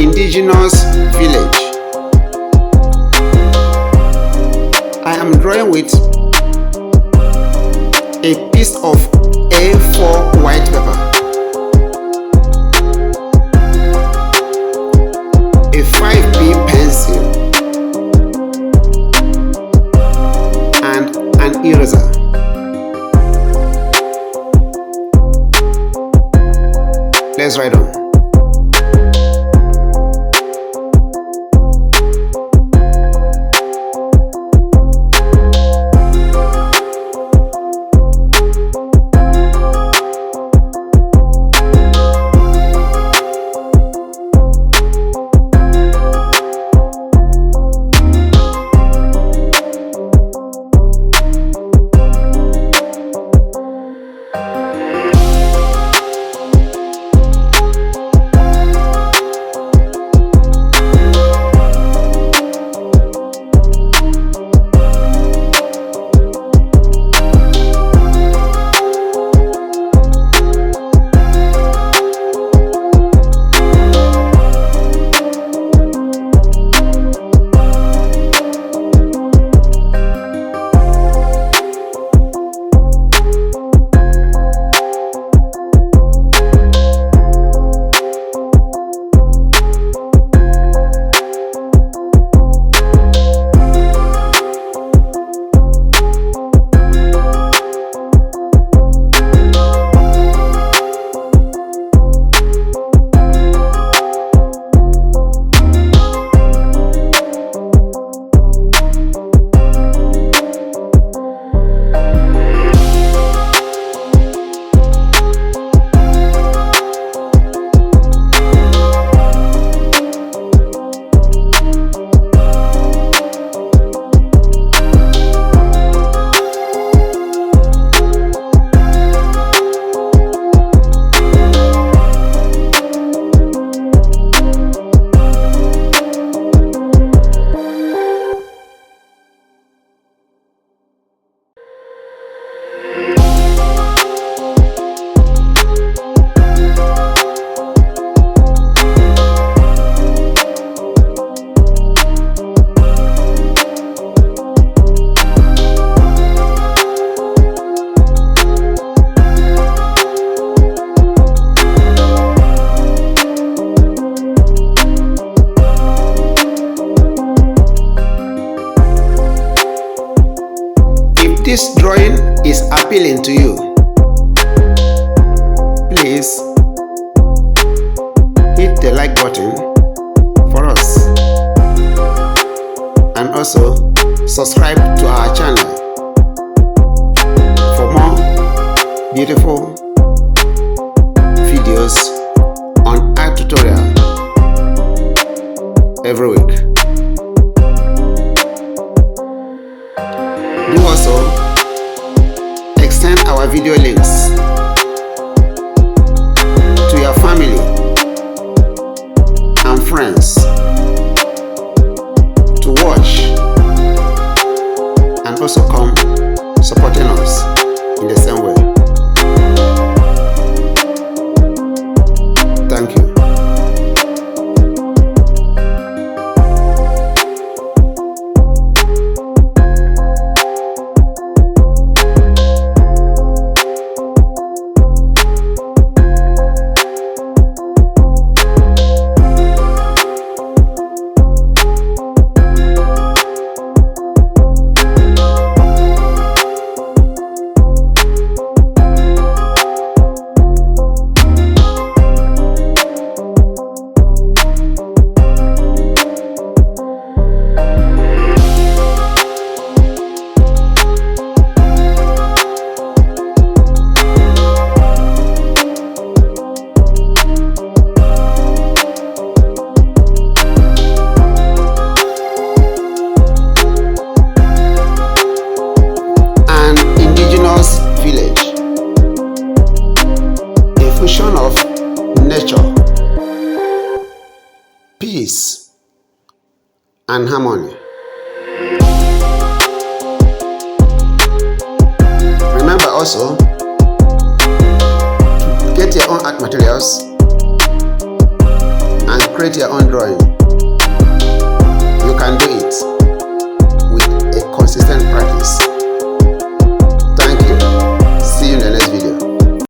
indigenous village. I am drawing with a piece of A4 white paper, a 5B pencil, and an eraser. Let's write on. This drawing is appealing to you, please hit the like button for us and also subscribe to our channel for more beautiful videos on art tutorial every week. Do also extend our video links to your family and friends to watch and also come supporting us in the same way. Thank you. Peace and harmony. Remember also to get your own art materials and create your own drawing.